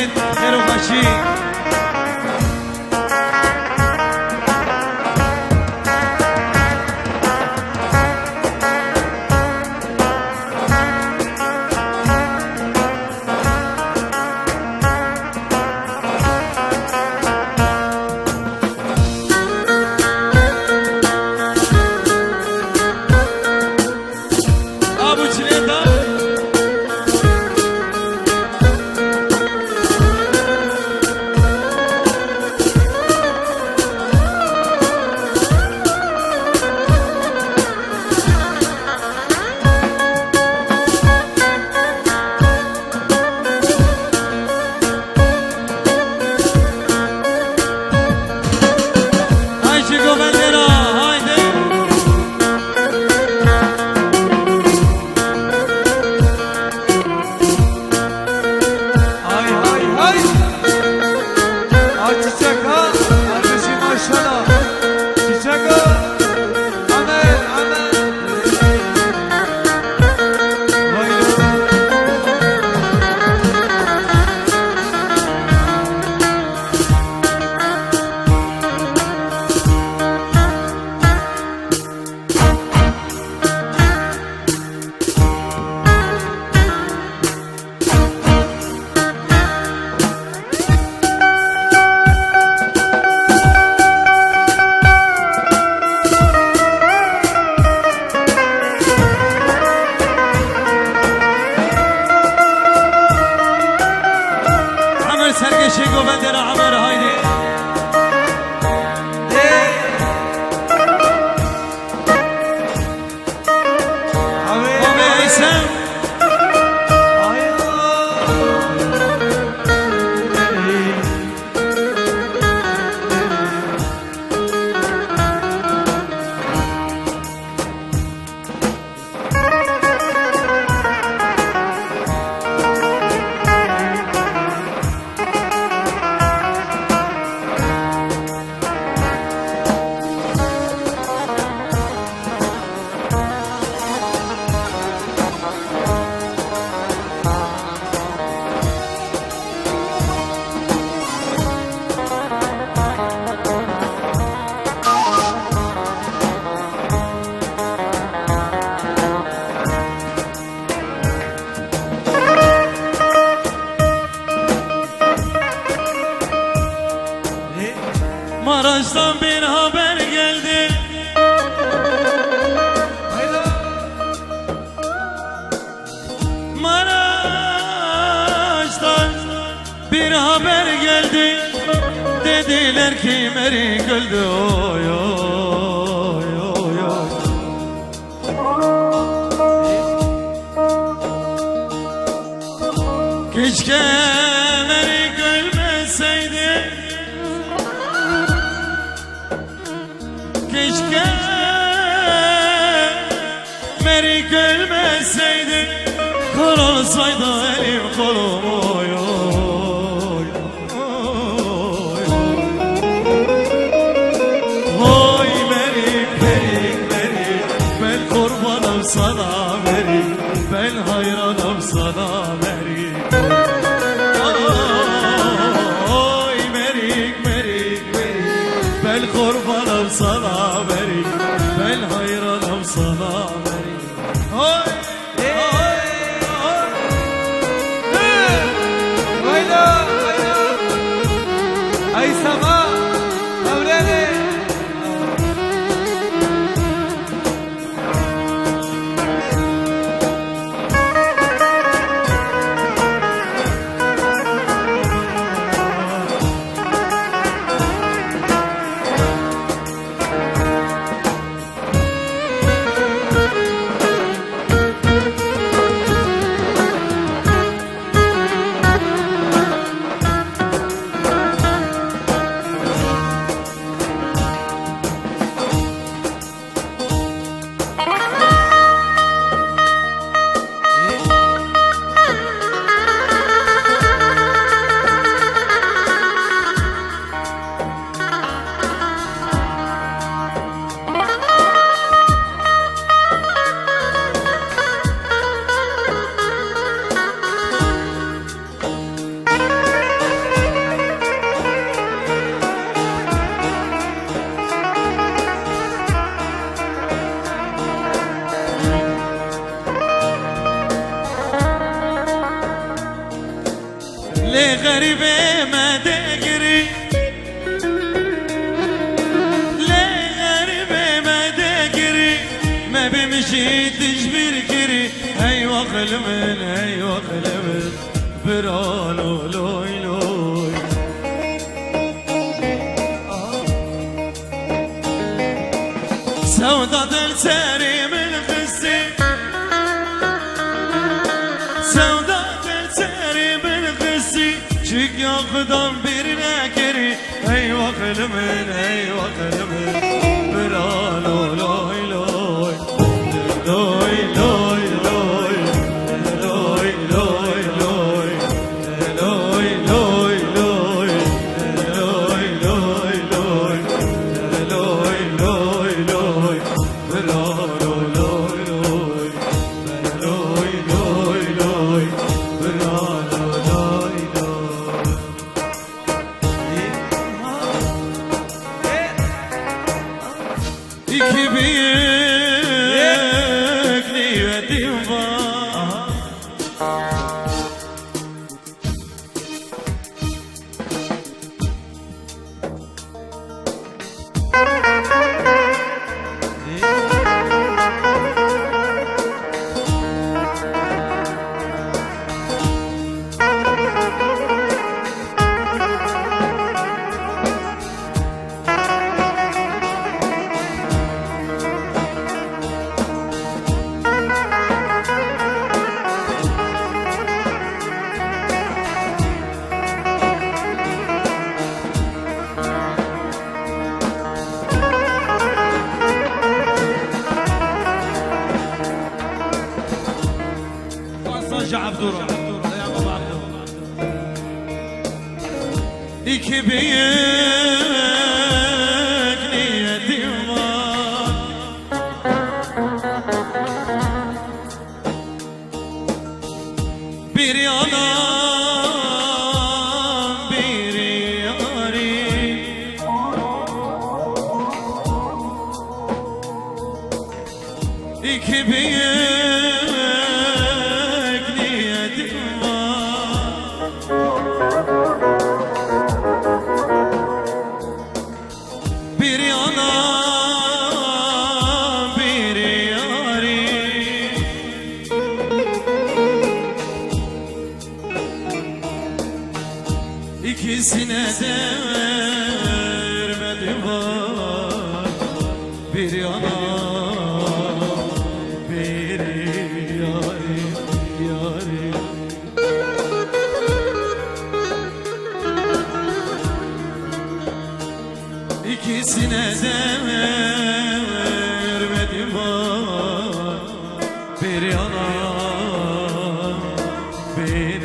حسین هروخشی شيكو بندر عمر هايدي Maraş'tan bir haber geldi. Maraş'tan bir haber geldi. Dediler ki Merik öldü. Oy oy oy oy. Keşke Merik ölmeseydi. Keşke Merik ölmeseydi, kor olsaydı elim kolum. Oy oy oy oy Merik Merik Merik, ben kurbanım sana Merik, ben hayranım sana Merik. Oy Merik Merik Merik, ben kurbanım sana Merik, ben hayranım sana Merik. Oy oy oy. غريبة ما تجري ليه غريبة ما تجري ما بمشي تجبر كري أيوة قلمن أيوة قلمن برالو لوي لوي سودة الساري من قصي سودة الساري من قصي شك يقدم بيرنا كري أيوة قلمن أيوة قلمن برالو لوي لوي لوي لوي لوي لوي لوي لوي لوي لوي لوي لوي لوي لوي لوي لوي لوي برالو لوي لوي لوي لوي لوي برالو لوي لوي İki büyük niyetim var Abdurrahman İki büyük niyetim var Bir yalan bir yarim İki büyük bir yalan bir yarim İkisine de vermedim var bir yalan bir yarim yarim İkisine de vermedim var bir yalan bir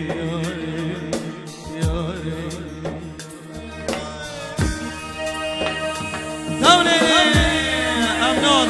yarim yarim Davle amnon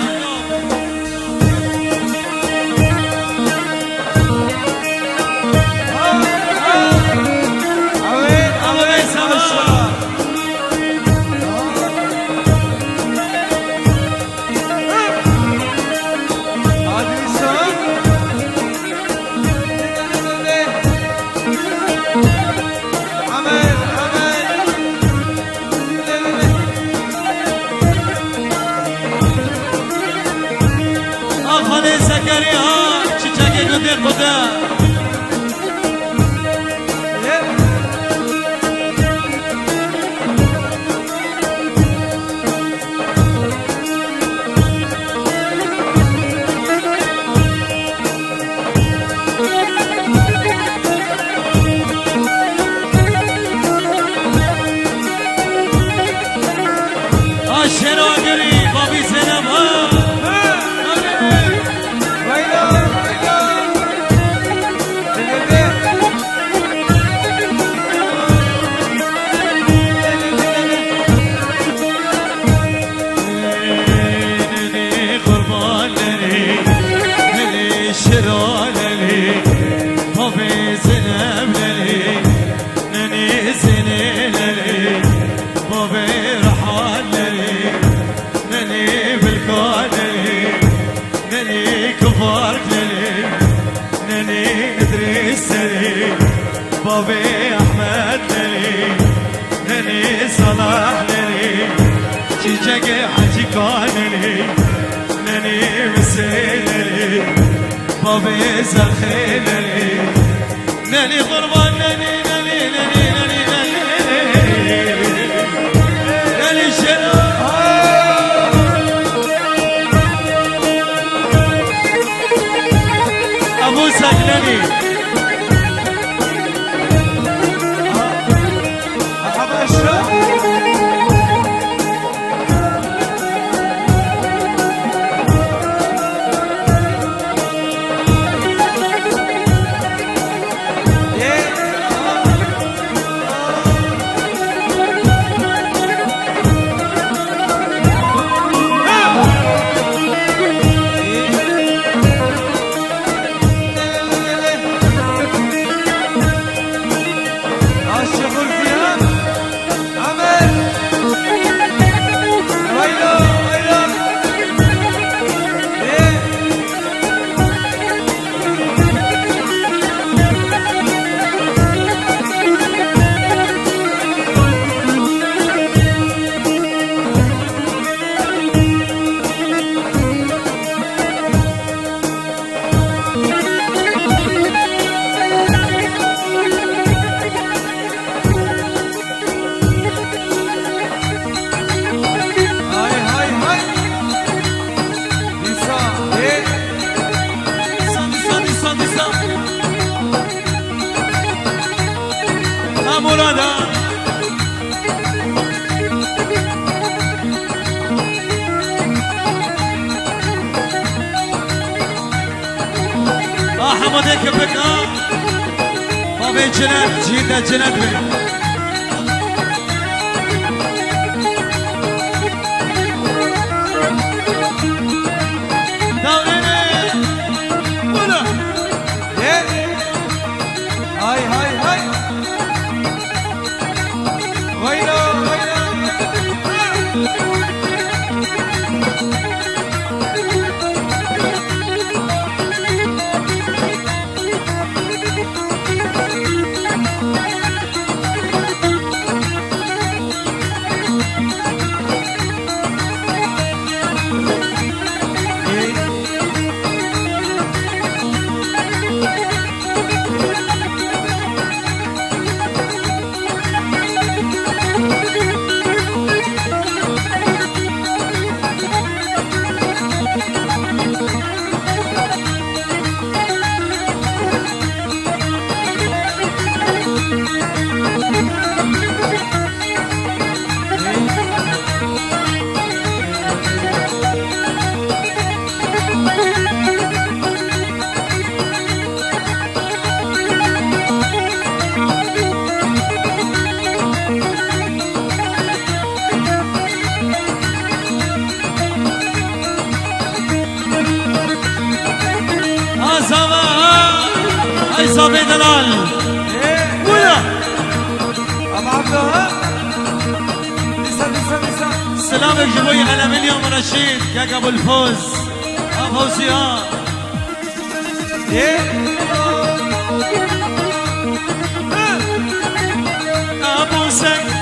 Zekeriya çiçeği götü kuda Aşero gri babi selam ha بابي أحمد للي للي صلاح للي جيجاك حجي كان للي للي مسيل للي بابي زخي للي للي قربان للي للي للي للي للي شنو أبو سكلني حمودك بك بابي جنات جيدة جنات بك داوليني ولا هاي هاي هاي ويلا ويلا صابي دلال ولا ابو عبدها لسه سلامك جبوي على مليون رشيد يا ابو الفوز ابو زياد ابو سك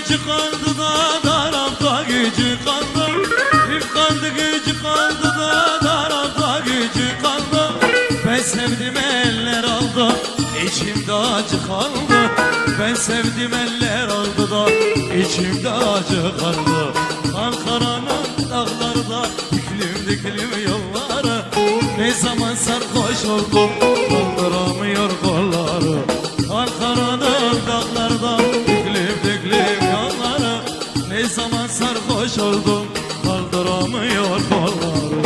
Çıkardı da darabda gücü kaldı. Bir kaldı gücü kaldı da darabda gücü kaldı. Ben sevdim eller aldı, içimde acı kaldı. Ben sevdim eller aldı da içimde acı kaldı. Ankara'nın dağlarda diklim diklim yolları. Ne zaman sarhoş oldum kaldıramıyor kolları. Ankara'nın dağlarda diklim diklim yolları. Ne zaman sarhoş oldum kaldıramıyor kolları.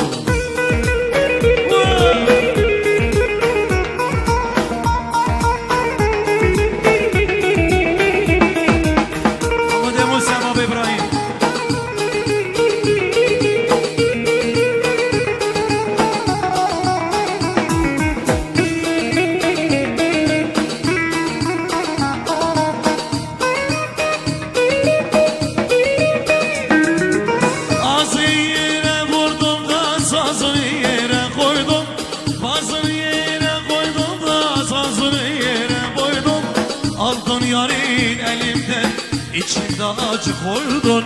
Ama de Musa Baba İbrahim. Ağzı yere vurdum da sazını yere koydum. Bazını yere koydum da sazını yere koydum. Aldın yarın elimden içimde acı koydun.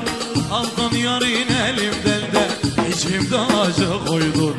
Aldın yarın elimden de içimde acı koydun.